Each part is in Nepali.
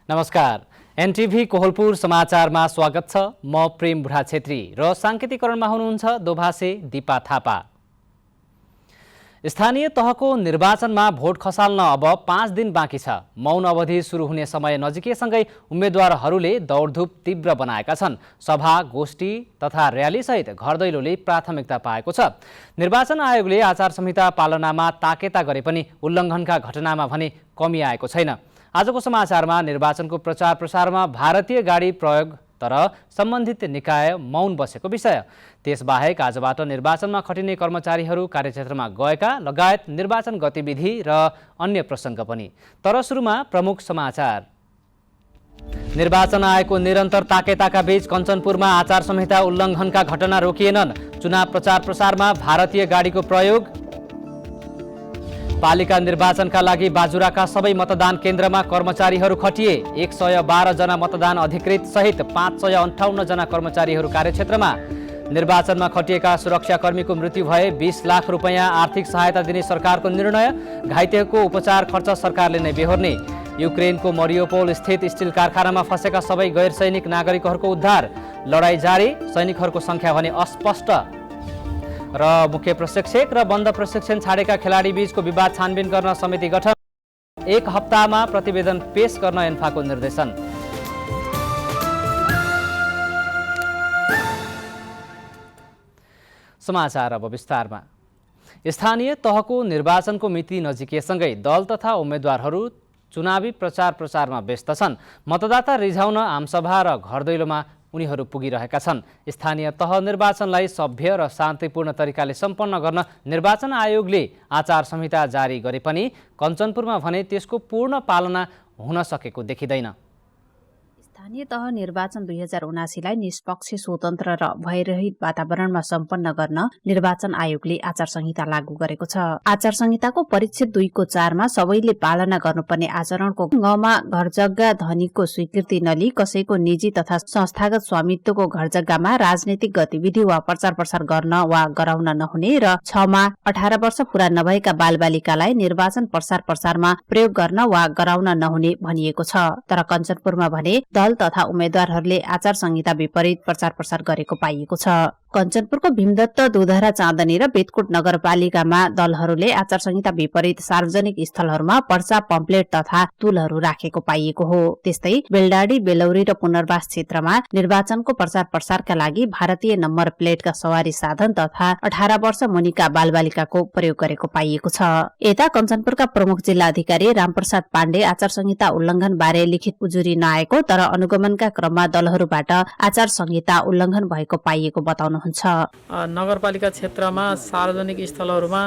नमस्कार। एनटिभी कोहलपुर समाचारमा स्वागत छ। म प्रेम बुढा छेत्री र सांकेतिकरणमा हुनुहुन्छ दोभाषे दीपा थापा। स्थानीय तहको निर्वाचनमा भोट खसाल्न अब 5 दिन बाँकी छ। मौन अवधि सुरु हुने समय नजिकैसँगै उम्मेद्वारहरूले दौडधुप तीव्र बनाएका छन्। सभा, गोष्ठी तथा र्याली सहित घर दैलोले प्राथमिकता पाएको छ। निर्वाचन आयोगले आचार संहिता पालनामा ताकेता गरे पनि उल्लङ्घनका घटनामा भने कमी आएको छैन। आजको समाचारमा निर्वाचनको प्रचार प्रसारमा भारतीय गाडी प्रयोग तर सम्बन्धित निकाय मौन बसेको विषय, त्यसबाहेक आजबाट निर्वाचनमा खटिने कर्मचारीहरू कार्यक्षेत्रमा गएका लगायत निर्वाचन गतिविधि र अन्य प्रसङ्ग पनि। तर सुरुमा प्रमुख समाचार। निर्वाचन आयोगको निरन्तर ताकेताका बीच कञ्चनपुरमा आचार संहिता उल्लङ्घनका घटना रोकिएनन्। चुनाव प्रचार प्रसारमा भारतीय गाडीको प्रयोग। पालिका निर्वाचनका लागि बाजुराका सबै मतदान केन्द्रमा कर्मचारीहरू खटिए। 112 जना मतदान अधिकृत सहित 558 जना कर्मचारीहरू कार्यक्षेत्रमा। निर्वाचनमा खटिएका सुरक्षाकर्मीको मृत्यु भए 20 लाख रुपैयाँ आर्थिक सहायता दिने सरकारको निर्णय। घाइतेको उपचार खर्च सरकारले नै बेहोर्ने। युक्रेनको मरियोपोल स्थित स्टिल कारखानामा फँसेका सबै गैर सैनिक नागरिकहरूको उद्धार। लडाईँ जारी, सैनिकहरूको सङ्ख्या भने अस्पष्ट। र मुख्य प्रशिक्षक र बन्द प्रशिक्षण छाडेका खेलाडी बीचको विवाद छानबिन गर्न समिति गठन। 1 हप्तामा प्रतिवेदन पेश गर्न एन्फाको निर्देशन। समाचार अब विस्तारमा। स्थानीय तहको निर्वाचनको मिति नजिकैसँगै दल तथा उम्मेद्वारहरू चुनावी प्रचार प्रसारमा व्यस्त छन्। मतदाता रिझाउन आमसभा र घर दैलोमा उनीहरू पुगिरहेका छन्। स्थानीय तह निर्वाचनलाई सभ्य र शान्तिपूर्ण तरिकाले सम्पन्न गर्न निर्वाचन आयोगले आचार संहिता जारी गरे पनि कञ्चनपुरमा भने त्यसको पूर्ण पालना हुन सकेको देखिँदैन। स्थानीय तह निर्वाचन 2079 लाई निष्पक्ष, स्वतन्त्र र भयरहित वातावरणमा सम्पन्न गर्न निर्वाचन आयोगले आचार संहिता लागू गरेको छ। आचार संहिताको परिच्छेद 2 को 4 मा सबैले पालना गर्नुपर्ने आचरणको मा घर जग्गा धनीको स्वीकृति नलिई कसैको निजी तथा संस्थागत स्वामित्वको घर जग्गामा राजनीतिक गतिविधि वा प्रचार प्रसार गर्न वा गराउन नहुने र 6 मा 18 वर्ष पूरा नभएका बालबालिकालाई निर्वाचन प्रचार प्रसारमा प्रयोग गर्न वा गराउन नहुने भनिएको छ। तर कञ्चनपुरमा भने दल तथा उम्मेद्वारहरूले आचार संहिता विपरीत प्रचार प्रसार गरेको पाइएको छ। कञ्चनपुरको भीमदत्त, दुधरा, चाँदनी र बेतकोट नगरपालिकामा दलहरूले आचार संहिता विपरीत सार्वजनिक स्थलहरूमा पर्चा, पम्पलेट तथा तुलहरू राखेको पाइएको हो। त्यस्तै बेलडाडी, बेलौरी र पुनर्वास क्षेत्रमा निर्वाचनको प्रचार प्रसारका लागि भारतीय नम्बर प्लेटका सवारी साधन तथा 18 वर्ष मुनिका बालबालिकाको प्रयोग गरेको पाइएको छ। यता कञ्चनपुरका प्रमुख जिल्ला अधिकारी रामप्रसाद पाण्डे आचार संहिता उल्लङ्घन बारे लिखित उजुरी नआएको तर अनुगमनका क्रममा दलहरूबाट आचार संहिता उल्लङ्घन भएको पाइएको बताउनु हुन्छ। नगरपालिका क्षेत्रमा सार्वजनिक स्थलहरूमा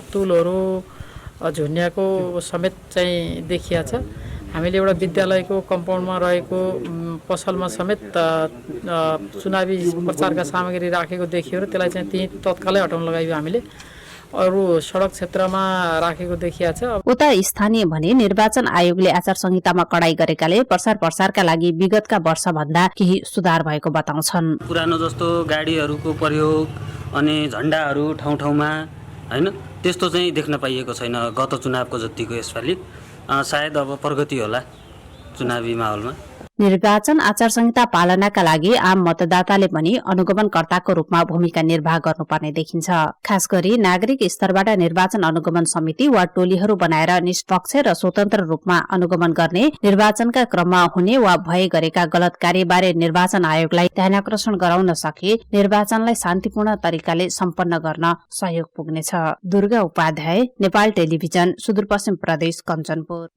तुलहरू झुन्ड्याएको समेत चाहिँ देखिया छ। हामीले एउटा विद्यालयको कम्पाउन्डमा रहेको पसलमा समेत चुनावी प्रचारका सामग्री राखेको देखियो र त्यसलाई चाहिँ त्यही तत्कालै हटाउन लगाइयो। हामीले अरू सडक क्षेत्रमा राखेको देखिया छ। उता स्थानीय भने निर्वाचन आयोगले आचार संहितामा कडाई गरेकाले प्रचार प्रसारका लागि विगतका वर्षभन्दा केही सुधार भएको बताउँछन्। पुरानो जस्तो गाडीहरूको प्रयोग अनि झण्डाहरू ठाउँ ठाउँमा हैन त्यस्तो चाहिँ देख्न पाइएको छैन गत चुनावको जतिको। यसपालि सायद अब प्रगति होला चुनावी माहौलमा। निर्वाचन आचार संहिता पालनाका लागि आम मतदाताले पनि अनुगमनकर्ताको रूपमा भूमिका निर्वाह गर्नुपर्ने देखिन्छ। खास गरी नागरिक स्तरबाट निर्वाचन अनुगमन समिति वा टोलीहरू बनाएर निष्पक्ष र स्वतन्त्र रूपमा अनुगमन गर्ने, निर्वाचनका क्रममा हुने वा भए गरेका गलत कार्यबारे निर्वाचन आयोगलाई ध्यानाकर्षण गराउन सके निर्वाचनलाई शान्तिपूर्ण तरिकाले सम्पन्न गर्न सहयोग पुग्नेछ। दुर्गा उपाध्याय, नेपाल टेलिभिजन, सुदूरपश्चिम प्रदेश, कञ्चनपुर।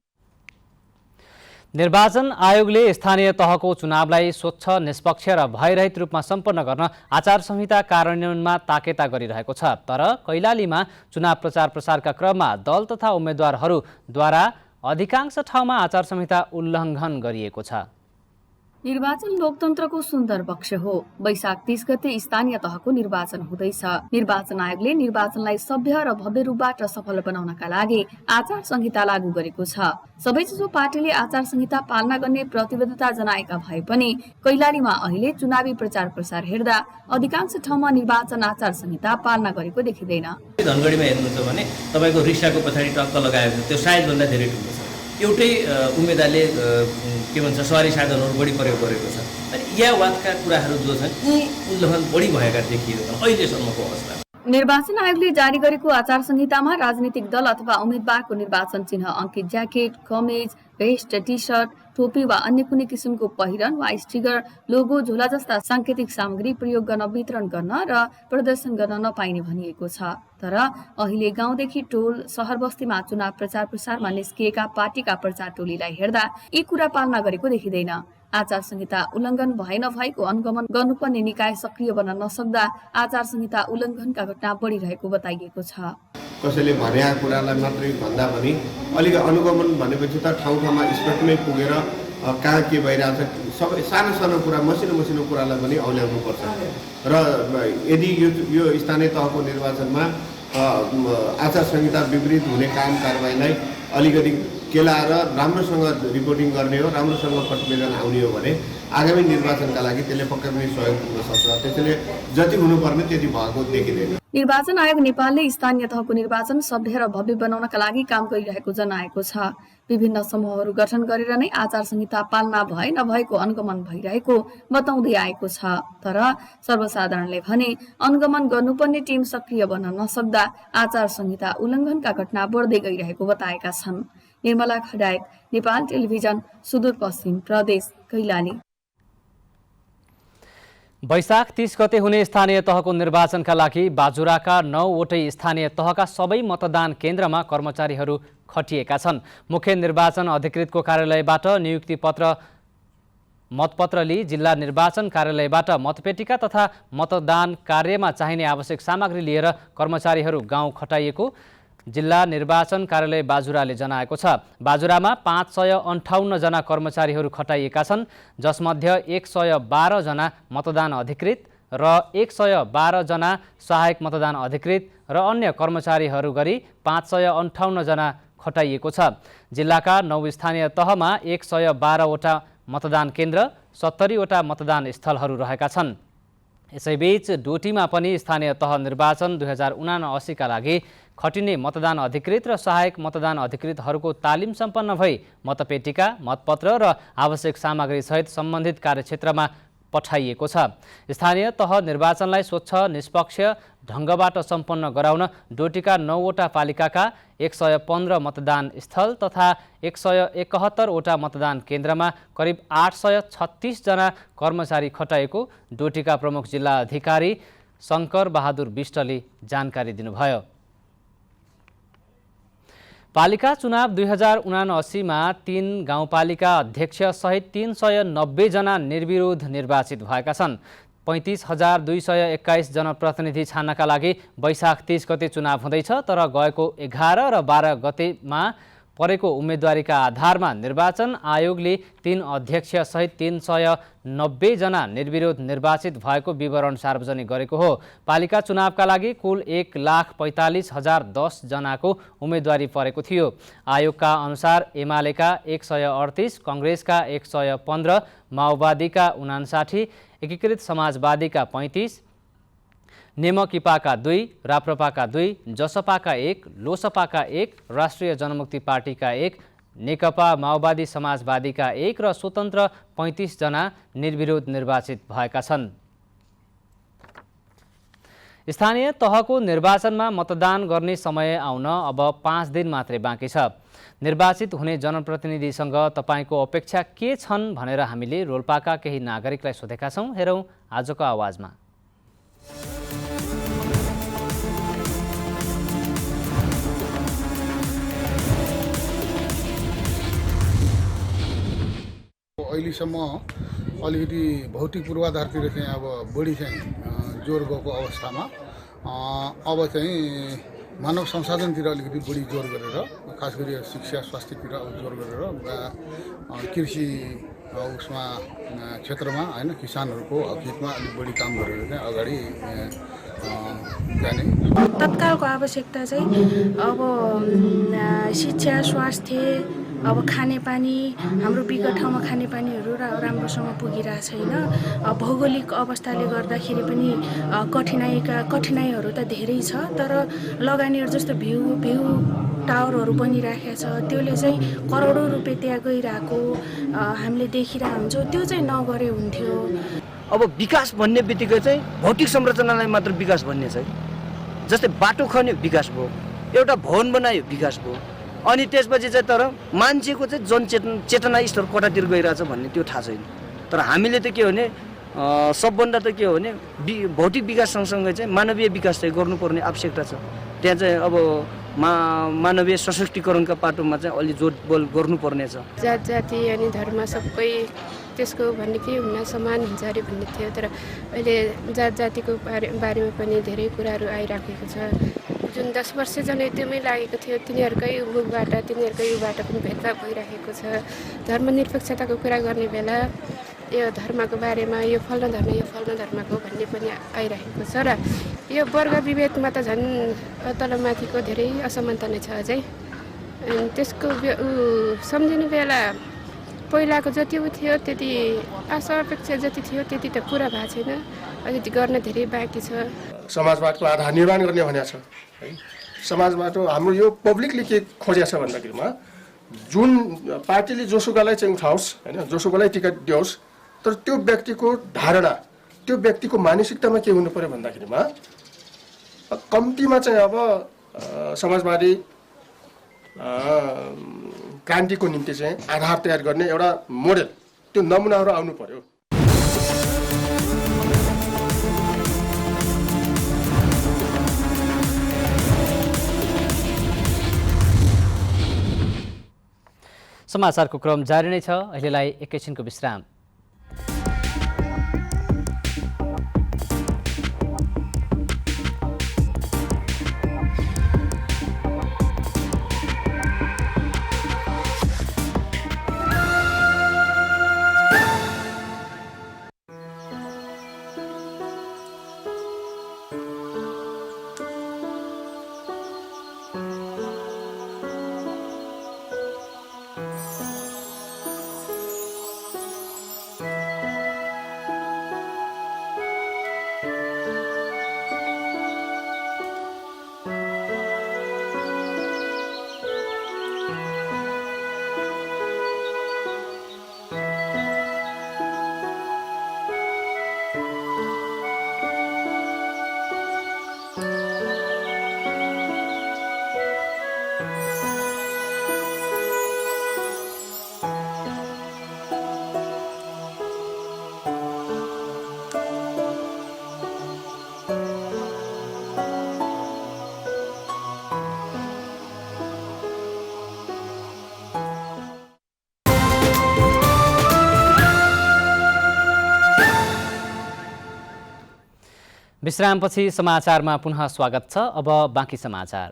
निर्वाचन आयोगले स्थानीय तहको चुनावलाई स्वच्छ, निष्पक्ष र भयरहित रूपमा सम्पन्न गर्न आचार संहिता कार्यान्वयनमा ताकेता गरिरहेको छ। तर कैलालीमा चुनाव प्रचार प्रसारका क्रममा दल तथा उम्मेद्वारहरूद्वारा अधिकांश ठाउँमा आचार संहिता उल्लङ्घन गरिएको छ। निर्वाचन लोकतन्त्रको सुन्दर पक्ष हो। वैशाख 30 गते स्थानीय तहको निर्वाचन हुँदैछ। निर्वाचन आयोगले निर्वाचनलाई सभ्य र भव्य रूपबाट सफल बनाउनका लागि आचार संहिता लागू गरेको छ। सबैजसो पार्टीले आचार संहिता पालना गर्ने प्रतिबद्धता जनाएका भए पनि कैलालीमा अहिले चुनावी प्रचार प्रसार हेर्दा अधिकांश ठाउँमा निर्वाचन आचार संहिता पालना गरेको देखिँदैन। धनगढीमा हेर्नुहुन्छ भने तपाईको रिक्साको पछाडि टक्क लगाएको त्यो सायद भन्दा धेरै ठुलो छ। एउटै उम्मेदवारले के भन्छ सहरी साधनहरू बढी प्रयोग गरेको छ अनि यावादका कुराहरू जो छन् यी उल्लङ्घन बढी भएका देखिएको छन् अहिलेसम्मको अवस्था। निर्वाचन आयोगले जारी गरेको आचार संहितामा राजनीतिक दल अथवा उम्मेद्वारको निर्वाचन चिन्ह अंकित ज्याकेट, कमेज, भेस्ट, टी सर्ट, टोपी वा अन्य कुनै किसिमको पहिरन वा स्टिकर, लोगो, झोला जस्ता सांकेतिक सामग्री प्रयोग गर्न, वितरण गर्न र प्रदर्शन गर्न नपाइने भनिएको छ। तर अहिले गाउँदेखि टोल, सहर बस्तीमा चुनाव प्रचार प्रसारमा निस्किएका पार्टीका प्रचार टोलीलाई हेर्दा यी कुरा पालना गरेको देखिँदैन। आचार संहिता उल्लङ्घन भए नभएको अनुगमन गर्नुपर्ने निकाय सक्रिय बन्न नसक्दा आचार संहिता उल्लङ्घनका घटना बढिरहेको बताइएको छ। कसैले भनेका कुरालाई मात्रै भन्दा पनि अलिक अनुगमन भनेपछि त ठाउँ ठाउँमा स्पष्टमै पुगेर कहाँ के भइरहेछ सबै सानो सानो कुरा मसिनो कुरालाई पनि औल्याउनुपर्छ र यदि यो स्थानीय तहको निर्वाचनमा आचार संहिता विपरीत हुने काम कारबाहीलाई अलिकति केलाएर राम्रोसँग रिपोर्टिङ गर्ने हो, राम्रोसँग प्रतिवेदन आउने हो भने आगामी निर्वाचनका लागि त्यसले पक्कै पनि सहयोग पुग्न सक्छ। त्यसैले जति हुनुपर्ने त्यति भएको देखिँदैन। निर्वाचन आयोग नेपालले स्थानीय तहको निर्वाचन सभ्य र भव्य बनाउनका लागि काम गरिरहेको जनाएको छ। विभिन्न समूहहरू गठन गरेर नै आचार संहिता पालना भए नभएको अनुगमन भइरहेको बताउँदै आएको छ। तर सर्वसाधारणले भने अनुगमन गर्नुपर्ने टिम सक्रिय बन्न नसक्दा आचार संहिता उल्लङ्घनका घटना बढ्दै गइरहेको बताएका छन्। निर्मला खडायत, नेपाल टेलिभिजन, सुदूरपश्चिम प्रदेश, कैलाली। वैशाख 30 गते हुने स्थानीय तहको निर्वाचनका लागि बाजुराका 9वटै स्थानीय तहका सबै मतदान केन्द्रमा कर्मचारीहरू खटिएका छन्। मुख्य निर्वाचन अधिकृतको कार्यालयबाट नियुक्ति पत्र मतपत्र लिई जिल्ला निर्वाचन कार्यालयबाट मतपेटिका तथा मतदान कार्यमा चाहिने आवश्यक सामग्री लिएर कर्मचारीहरू गाउँ खटाइएको जिल्ला निर्वाचन कार्यालय बाजुराले जनाएको छ। बाजुरामा 558 जना कर्मचारीहरू खटाइएका छन्, जसमध्ये 112 जना मतदान अधिकृत र 112 जना सहायक मतदान अधिकृत र अन्य कर्मचारीहरू गरी 558 जना खटाइएको छ। जिल्लाका 9 स्थानीय तहमा 112 वटा मतदान केन्द्र, 70 वटा मतदान स्थलहरू रहेका छन्। यसैबीच डोटीमा पनि स्थानीय तह निर्वाचन 2079 का लागि खटिने मतदान अधिकृत र सहायक मतदान अधिकृतहरूको तालिम सम्पन्न भई मतपेटिका, मतपत्र र आवश्यक सामग्री सहित सम्बन्धित कार्यक्षेत्रमा पठाइएको छ। स्थानीय तह निर्वाचनलाई स्वच्छ निष्पक्ष ढङ्गबाट सम्पन्न गराउन डोटीका 9 वटा पालिकाका 115 मतदान स्थल तथा 171 वटा मतदान केन्द्रमा करिब 836 जना कर्मचारी खटाइएको डोटीका प्रमुख जिल्ला अधिकारी शङ्कर बहादुर विष्टले जानकारी दिनुभयो। पालिका चुनाव 2079 मा 3 गाउँपालिका अध्यक्ष सहित 390 जना निर्विरोध निर्वाचित भएका छन्। 35,221 जनप्रतिनिधि छान्नका लागि वैशाख 30 गते चुनाव हुँदैछ। तर गएको 11 र 12 गतेमा परेको उम्मेदवारीका आधारमा निर्वाचन आयोगले 3 अध्यक्ष सहित 390 जना निर्विरोध निर्वाचित भएको विवरण सार्वजनिक गरेको हो। पालिका चुनावका लागि कुल 1,45,010 जनाको उम्मेदवारी परेको थियो। आयोगका अनुसार एमालेका 138, कांग्रेसका 115, माओवादीका 59, एकीकृत समाजवादीका 35, नेमकिपाका 2, राप्रपाका 2, जसपाका 1, लोसपाका 1, राष्ट्रिय जनमुक्ति पार्टीका 1, नेकपा माओवादी समाजवादीका 1 र स्वतन्त्र 35 जना निर्विरोध निर्वाचित भएका छन्। स्थानीय तहको निर्वाचनमा मतदान गर्ने समय आउन अब 5 दिन मात्रै बाँकी छ। निर्वाचित हुने जनप्रतिनिधिसँग तपाईको अपेक्षा के छन् भनेर हामीले रोल्पाका केही नागरिकलाई सोधेका छौं। हेरौं आजको आवाजमा। अहिलेसम्म अलिकति भौतिक पूर्वाधारतिर चाहिँ अब बढी चाहिँ जोर गएको अवस्थामा अब चाहिँ मानव संसाधनतिर अलिकति बढी जोर गरेर खास गरी शिक्षा स्वास्थ्यतिर जोर गरेर कृषि उसमा क्षेत्रमा हैन किसानहरूको हितमा अलिक बढी काम गरेर चाहिँ अगाडि जाने। तत्कालको आवश्यकता चाहिँ अब शिक्षा, स्वास्थ्य, अब खानेपानी, हाम्रो विगत ठाउँमा खानेपानीहरू राम्रोसँग पुगिरहेको छैन। भौगोलिक अवस्थाले गर्दाखेरि पनि कठिनाइहरू त धेरै छ, तर लगानीहरू जस्तो भ्यू टावरहरू बनिराखेको छ, त्यसले चाहिँ करोडौँ रुपियाँ त्यहाँ गइरहेको हामीले देखिरहेको हुन्छौँ। त्यो चाहिँ नगरे हुन्थ्यो। अब विकास भन्ने बित्तिकै चाहिँ भौतिक संरचनालाई मात्र विकास भन्ने चाहिँ, जस्तै बाटो खन्यो विकास भयो, एउटा भवन बनायो विकास भयो, अनि त्यसपछि चाहिँ तर मान्छेको चाहिँ चेतना स्तर कतातिर गइरहेछ भन्ने त्यो थाहा छैन। तर हामीले त के हो भने सबभन्दा त के हो भने भौतिक विकास सँगसँगै चाहिँ मानवीय विकास चाहिँ गर्नुपर्ने आवश्यकता छ। त्यहाँ चाहिँ अब मानवीय सशक्तिकरणका पाटोमा चाहिँ अलि जोड बल गर्नुपर्ने छ। जात जाति अनि धर्म सबै त्यसको भन्ने के हुन समान हुन्छ अरे भन्ने थियो, तर अहिले जात जातिको बारेमा पनि धेरै कुराहरू आइराखेको छ। जुन 10 वर्ष जनयुद्धमै लागेको थियो तिनीहरूकै मुखबाट तिनीहरूकै युबाट पनि भेदभाव भइरहेको छ। धर्मनिरपेक्षताको कुरा गर्ने बेला यो धर्मको बारेमा यो फल्न धर्मको भन्ने पनि आइरहेको छ र यो वर्ग विभेदमा त झन् तलमाथिको धेरै असमानता नै छ अझै। अनि त्यसको सम्झिने बेला पहिलाको जति थियो त्यति आशा अपेक्षा जति थियो त्यति त पुरा भएको छैन, अझै गर्न धेरै बाँकी छ। समाजवादको आधार निर्माण गर्ने भनेको छ है। समाजबाट हाम्रो यो पब्लिकले के खोजेको छ भन्दाखेरिमा जुन पार्टीले जोसुकैलाई चाहिँ उठाओस् होइन, जोसुकैलाई टिकट दियोस्, तर त्यो व्यक्तिको धारणा त्यो व्यक्तिको मानसिकतामा के हुनु पर्यो भन्दाखेरिमा कम्तीमा चाहिँ अब समाजवादी क्रान्तिको निम्ति चाहिँ आधार तयार गर्ने एउटा मोडेल त्यो नमुनाहरू आउनु पर्यो। समाचारको क्रम जारी नै छ, अहिलेलाई एकैछिनको विश्राम। विश्रामपछि समाचारमा पुनः स्वागत छ। अब बाँकी समाचार।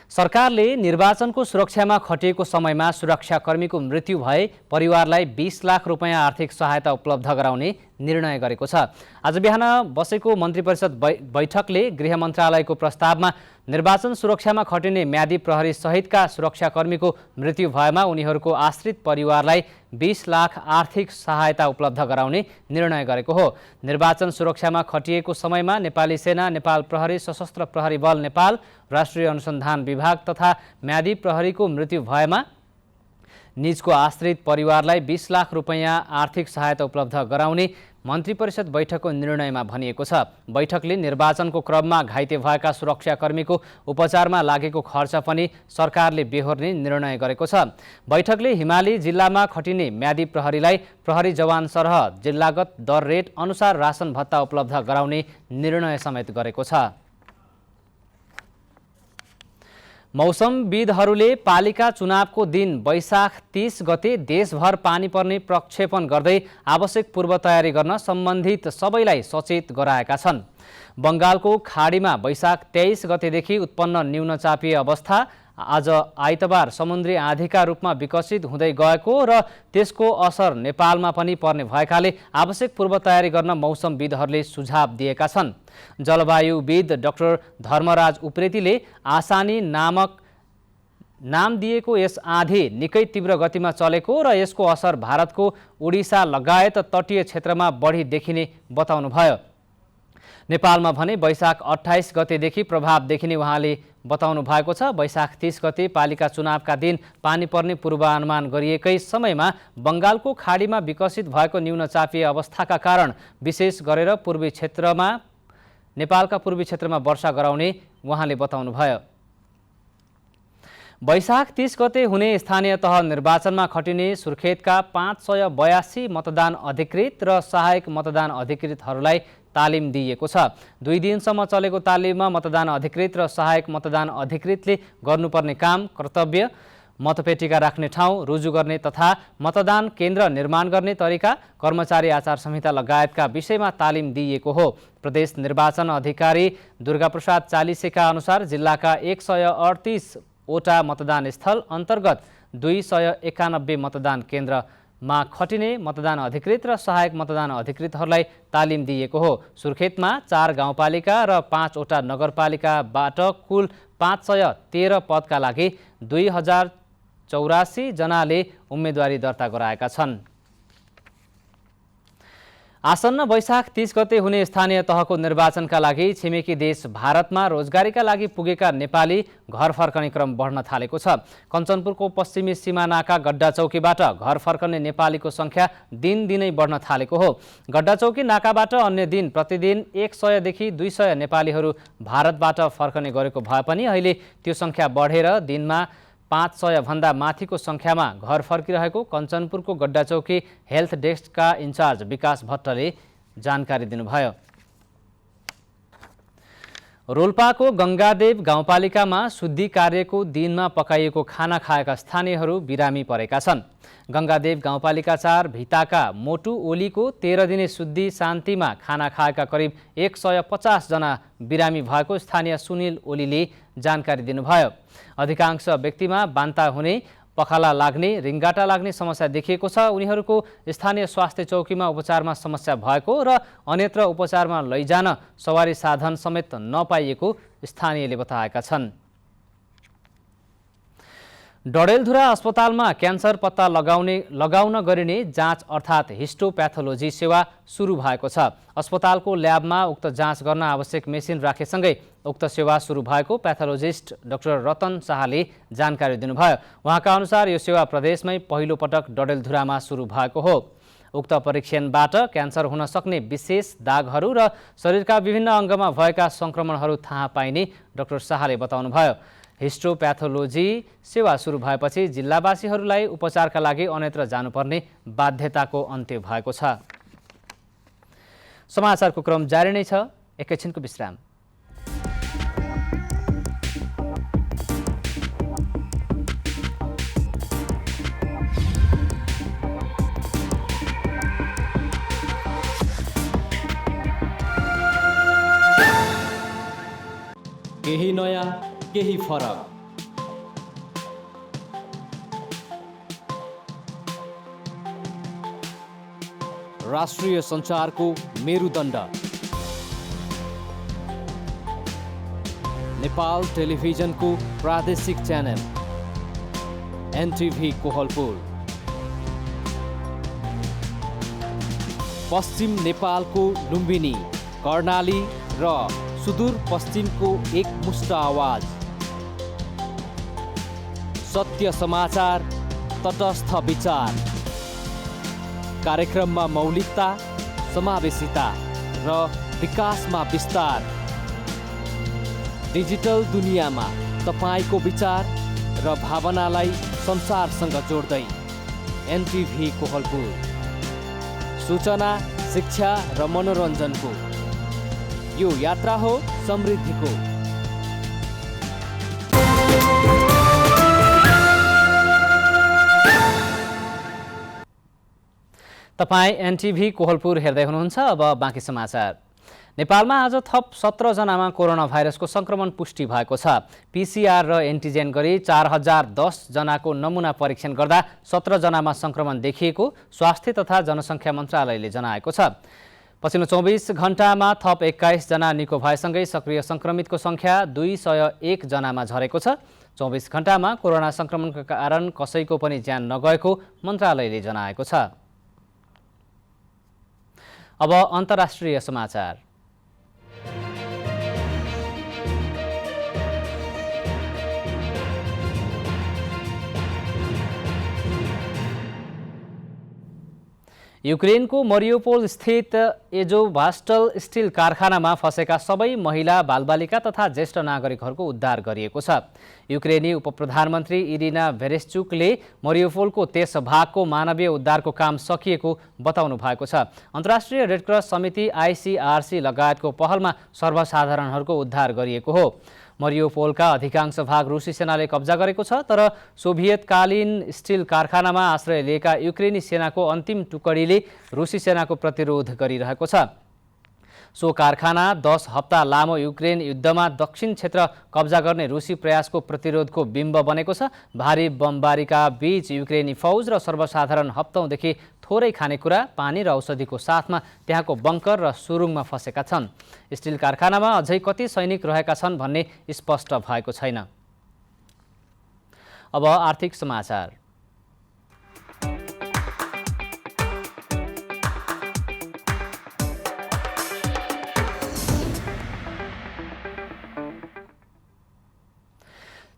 सरकारले निर्वाचनको सुरक्षामा खटिएको समयमा सुरक्षाकर्मीको मृत्यु भए परिवारलाई 20 लाख रुपैयाँ आर्थिक सहायता उपलब्ध गराउने निर्णय गरेको छ। आज बिहान बसेको मन्त्री परिषद बैठकले गृह मन्त्रालयको प्रस्तावमा निर्वाचन सुरक्षामा खटिने म्यादी प्रहरी सहितका सुरक्षाकर्मीको मृत्यु भएमा उनीहरूको आश्रित परिवारलाई 20 लाख आर्थिक सहायता उपलब्ध गराउने निर्णय गरेको हो। निर्वाचन सुरक्षामा खटिएको समयमा नेपाली सेना, नेपाल प्रहरी, सशस्त्र प्रहरी बल नेपाल, राष्ट्रिय अनुसन्धान विभाग तथा म्यादी प्रहरीको मृत्यु भएमा निजको आश्रित परिवारलाई 20 लाख रुपैयाँ आर्थिक सहायता उपलब्ध गराउने मन्त्री परिषद बैठकको निर्णयमा भनिएको छ। बैठकले निर्वाचनको क्रममा घाइते भएका सुरक्षाकर्मीको उपचारमा लागेको खर्च पनि सरकारले बेहोर्ने निर्णय गरेको छ। बैठकले हिमाली जिल्लामा खटिने म्यादी प्रहरीलाई प्रहरी जवान सरह जिल्लागत दर रेट अनुसार रासन भत्ता उपलब्ध गराउने निर्णय समेत गरेको छ। मौसमविदहरूले पालिका चुनावको दिन वैशाख 30 गते देशभर पानी पर्ने प्रक्षेपण गर्दै आवश्यक पूर्व तयारी गर्न सम्बन्धित सबैलाई सचेत गराएका छन्। बंगालको खाडीमा वैशाख 23 गतेदेखि उत्पन्न न्यूनचापीय अवस्था आज आइतबार समुद्री आँधीका रूपमा विकसित हुँदै गएको र त्यसको असर नेपालमा पनि पर्ने भएकाले आवश्यक पूर्व तयारी गर्न मौसमविदहरूले सुझाव दिएका छन्। जलवायुविद डाक्टर धर्मराज उप्रेतीले आसानी नाम दिएको यस आँधी निकै तीव्र गतिमा चलेको र यसको असर भारतको उडिसा लगायत तटीय क्षेत्रमा बढी देखिने बताउनुभयो। नेपालमा भने वैशाख 28 गतेदेखि प्रभाव देखिने उहाँले बताउनु भएको छ। वैशाख 30 गते पालिका चुनावका दिन पानी पर्ने पूर्वानुमान गरिएकै समयमा बङ्गालको खाडीमा विकसित भएको न्यूनचापीय अवस्थाका कारण विशेष गरेर नेपालका पूर्वी क्षेत्रमा वर्षा गराउने उहाँले बताउनुभयो। वैशाख 30 गते हुने स्थानीय तह निर्वाचनमा खटिने सुर्खेतका 582 मतदान अधिकृत र सहायक मतदान अधिकृतहरूलाई तालिम दिइएको छ। 2 दिनसम्म चलेको तालिममा मतदान अधिकृत र सहायक मतदान अधिकृतले गर्नुपर्ने काम, कर्तव्य, मतपेटिका राख्ने ठाउँ रुजु गर्ने तथा मतदान केन्द्र निर्माण गर्ने तरिका, कर्मचारी आचार संहिता लगायतका विषयमा तालिम दिइएको हो। प्रदेश निर्वाचन अधिकारी दुर्गाप्रसाद चालिसेका अनुसार जिल्लाका 138 वटा मतदान स्थल अन्तर्गत 291 मतदान केन्द्रमा खटिने मतदान अधिकृत र सहायक मतदान अधिकृतहरूलाई तालिम दिइएको हो। सुर्खेतमा 4 गाउँपालिका र 5 वटा नगरपालिकाबाट कुल 513 पदका लागि 2084 जनाले उम्मेदवारी दर्ता गराएका छन्। आसन्न वैशाख 30 गते हुने स्थानीय तहको निर्वाचनका लागि छिमेकी देश भारतमा रोजगारीका लागि पुगेका नेपाली घर फर्कने क्रम बढ्न थालेको छ। कञ्चनपुरको पश्चिमी सिमानाका गड्डा चौकीबाट घर फर्कने नेपालीको संख्या दिनदिनै बढ्न थालेको हो। गड्डा चौकी नाकाबाट अन्य दिन प्रतिदिन 100 देखि 200 नेपालीहरू भारतबाट फर्कने गरेको भए पनि अहिले त्यो संख्या बढेर दिनमा 500 भन्दा माथिको संख्यामा घर फर्किरहेको कञ्चनपुरको गड्डा चौकी हेल्थ डेस्कका इन्चार्ज विकास भट्टले जानकारी दिनुभयो। रोल्पाको गङ्गादेव गाउँपालिकामा शुद्धि कार्यको दिनमा पकाइएको खाना खाएका स्थानीयहरू बिरामी परेका छन्। गङ्गादेव गाउँपालिका 4 भिताका मोटु ओलीको 13 दिने शुद्धि शान्तिमा खाना खाएका करिब 150 जना बिरामी भएको स्थानीय सुनिल ओलीले जानकारी दिनुभयो। अधिकांश व्यक्तिमा बान्ता हुने, पखाला लाग्ने, रिङ्गाटा लाग्ने समस्या देखिएको छ। उनीहरूको स्थानीय स्वास्थ्य चौकीमा उपचारमा समस्या भएको र अन्यत्र उपचारमा लैजान सवारी साधन समेत नपाइएको स्थानीयले बताएका छन्। डडेलधुरा अस्पतालमा क्यान्सर पत्ता लगाउन गरिने जाँच अर्थात् हिस्टोप्याथोलोजी सेवा सुरु भएको छ। अस्पतालको ल्याबमा उक्त जाँच गर्न आवश्यक मेसिन राखेसँगै उक्त सेवा सुरु भएको प्याथोलोजिस्ट डाक्टर रतन शाहले जानकारी दिनुभयो। उहाँका अनुसार यो सेवा प्रदेशमै पहिलो पटक डडेलधुरामा सुरु भएको हो। उक्त परीक्षणबाट क्यान्सर हुन सक्ने विशेष दागहरू र शरीरका विभिन्न अङ्गमा भएका सङ्क्रमणहरू थाहा पाइने डाक्टर शाहले बताउनुभयो। हिस्टोप्याथोलोजी सेवा सुरु भएपछि जिल्लावासीहरूलाई उपचारका लागि अन्यत्र जानुपर्ने बाध्यताको अन्त्य भएको छ। समाचारको क्रम जारी नै छ, एकैछिनको विश्राम। केही नयाँ, केही फरक। राष्ट्रिय सञ्चारको मेरुदण्ड नेपाल टेलिभिजनको प्रादेशिक च्यानल एनटिभी कोहलपुर, पश्चिम नेपालको लुम्बिनी, कर्णाली र सुदूर पश्चिमको एकमुष्ट आवाज, सत्य समाचार, तटस्थ विचार, कार्यक्रममा मौलिकता, समावेशिता र विकासमा विस्तार। डिजिटल दुनियाँमा तपाईको विचार र भावनालाई संसारसँग जोड्दै एनटिभी कोहलपुर, सूचना, शिक्षा र मनोरञ्जनको यो यात्रा हो समृद्धिको। तपाईँ एनटिभी कोहलपुर हेर्दै हुनुहुन्छ। अब बाँकी समाचार। नेपालमा आज थप 17 जनामा कोरोना भाइरसको संक्रमण पुष्टि भएको छ। पीसीआर र एन्टिजेन गरी 4010 जनाको नमुना परीक्षण गर्दा 17 जनामा संक्रमण देखिएको स्वास्थ्य तथा जनसङ्ख्या मन्त्रालयले जनाएको छ। पछिल्लो 24 घण्टामा थप 21 जना निको भएसँगै सक्रिय संक्रमितको संख्या 201 जनामा झरेको छ। 24 घण्टामा कोरोना संक्रमणका कारण कसैको पनि ज्यान नगएको मन्त्रालयले जनाएको छ। अब अन्तर्राष्ट्रिय समाचार। युक्रेनको मरियोपोल स्थित एजोभास्टल स्टिल कारखानामा फँसेका सबै महिला बालबालिका तथा ज्येष्ठ नागरिकहरूको उद्धार गरिएको छ। युक्रेनी उपप्रधानमन्त्री इरिना भेरेस्चुकले मरियोपोलको त्यस भागको मानवीय उद्धारको काम सकिएको बताउनु भएको छ। अन्तर्राष्ट्रिय रेडक्रस समिति ICRC लगायतको पहलमा सर्वसाधारणहरूको उद्धार गरिएको हो। मरियोपोलका अधिकांश भाग रुसी सेनाले कब्जा गरेको छ, तर सोभियतकालीन स्टिल कारखानामा आश्रय लिएका युक्रेनी सेनाको अन्तिम टुकडीले रुसी सेनाको प्रतिरोध गरिरहेको छ। सो कारखाना 10 हप्ता लामो युक्रेन युद्धमा दक्षिण क्षेत्र कब्जा गर्ने रुसी प्रयासको प्रतिरोधको बिम्ब बनेको छ। भारी बमबारीका बीच युक्रेनी फौज र सर्वसाधारण हप्तौँदेखि थोरै खानेकुरा, पानी र औषधिको साथमा त्यहाँको बङ्कर र सुरुङमा फँसेका छन्। स्टिल कारखानामा अझै कति सैनिक रहेका छन् भन्ने स्पष्ट भएको छैन। अब आर्थिक समाचार।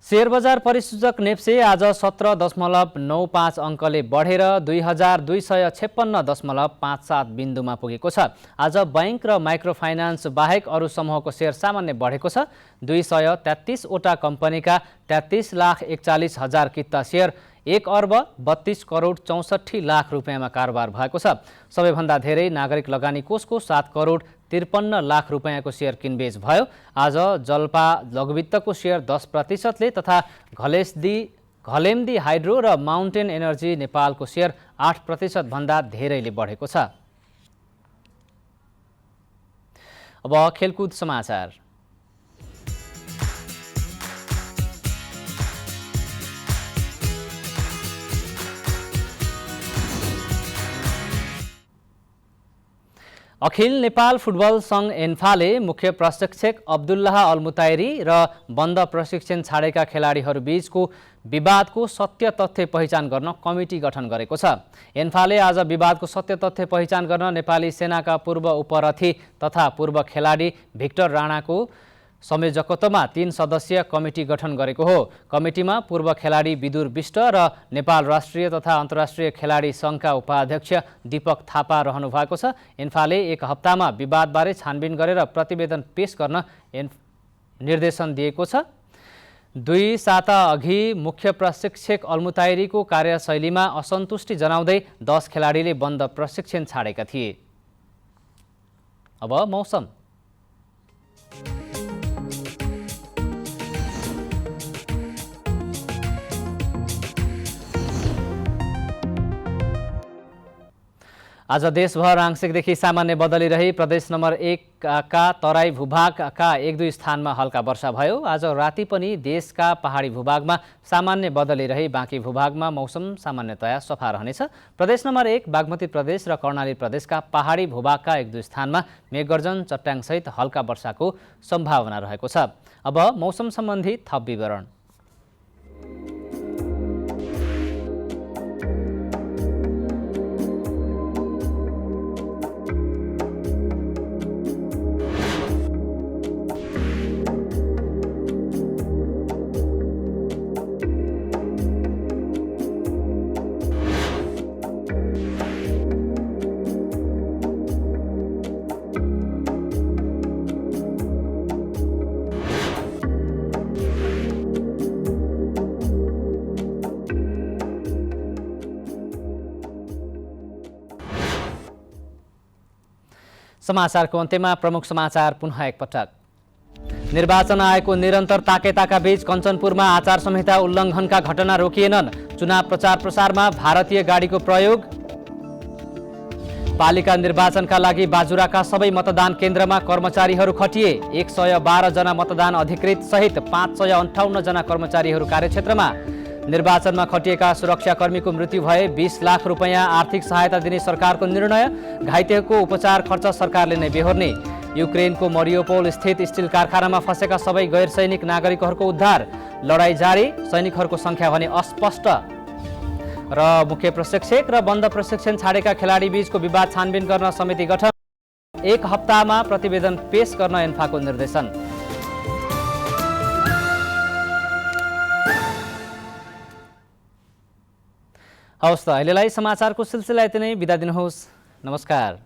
शेयर बजार परिसूचक नेप्से आज 17.95 अङ्कले बढेर 2256.57 बिन्दुमा पुगेको छ। आज बैंक र माइक्रो फाइनान्स बाहेक अरू समूहको शेयर सामान्य बढेको छ। 233 वटा कम्पनीका 33,41,000 किता शेयर 1,32,64,00,000 रुपियाँमा कारोबार भएको छ। सबैभन्दा धेरै नागरिक लगानी कोषको 7,53,00,000 रुपियाँको शेयर किनबेच भयो। आज जल्पा लघुवित्तको शेयर 10%ले तथा घलेम्दी हाइड्रो र माउन्टेन एनर्जी नेपालको शेयर 8% भन्दा धेरैले बढेको छ। अब खेलकुद समाचार। अखिल नेपाल फुटबल सङ्घ एन्फाले मुख्य प्रशिक्षक अब्दुल्लाह अलमुताइरी र बन्द प्रशिक्षण छाडेका खेलाडीहरू बीचको विवादको सत्य तथ्य पहिचान गर्न कमिटी गठन गरेको छ। एन्फाले आज विवादको सत्य तथ्य पहिचान गर्न नेपाली सेनाका पूर्व उपरथी तथा पूर्व खेलाडी भिक्टर राणाको संयोजकत्वमा 3 सदस्यीय कमिटी गठन गरेको हो। कमिटीमा पूर्व खेलाडी विदुर विष्ट र नेपाल राष्ट्रिय तथा अन्तर्राष्ट्रिय खेलाडी सङ्घका उपाध्यक्ष दीपक थापा रहनु भएको छ। एन्फाले 1 हप्तामा विवादबारे छानबिन गरेर प्रतिवेदन पेश गर्न निर्देशन दिएको छ। 2 साता अघि मुख्य प्रशिक्षक अलमुताइरीको कार्यशैलीमा असन्तुष्टि जनाउँदै 10 खेलाडीले बन्द प्रशिक्षण छाडेका थिए। अब मौसम। आज देशभर आंशिकदेखि सामान्य बदली रही प्रदेश नम्बर 1 का तराई भूभागका 1-2 स्थानमा हल्का वर्षा भयो। आज राति पनि देशका पहाडी भूभागमा सामान्य बदली रही बाँकी भूभागमा मौसम सामान्यतया सफा रहनेछ। प्रदेश नम्बर 1 बागमती प्रदेश र कर्णाली प्रदेशका पहाडी भूभागका 1-2 स्थानमा मेघगर्जन चट्याङसहित हल्का वर्षाको सम्भावना रहेको छ। अब मौसम सम्बन्धी थप विवरण। समाचारको अन्त्यमा प्रमुख समाचार पुनः एकपटक। निर्वाचन आयोगको निरन्तर ताकेताका बीच कञ्चनपुरमा आचार संहिता उल्लङ्घनका घटना रोकिएनन्। चुनाव प्रचार प्रसारमा भारतीय गाडीको प्रयोग। पालिका निर्वाचनका लागि बाजुराका सबै मतदान केन्द्रमा कर्मचारीहरू खटिए। 112 जना मतदान अधिकृत सहित 558 जना कर्मचारीहरू कार्यक्षेत्रमा। निर्वाचनमा खटिएका सुरक्षाकर्मीको मृत्यु भए 20 लाख रुपैयाँ आर्थिक सहायता दिने सरकारको निर्णय। घाइतेको उपचार खर्च सरकारले नै बेहोर्ने। युक्रेनको मरियोपोल स्थित स्टिल कारखानामा फँसेका सबै गैर सैनिक नागरिकहरूको उद्धार। लडाईँ जारी, सैनिकहरूको सङ्ख्या भने अस्पष्ट। र मुख्य प्रशिक्षक र बन्द प्रशिक्षण छाडेका खेलाडी बीचको विवाद छानबिन गर्न समिति गठन। 1 हप्तामा प्रतिवेदन पेश गर्न एन्फाको निर्देशन। हवस् त अहिलेलाई समाचारको सिलसिला यति नै। बिदा दिनुहोस्। नमस्कार।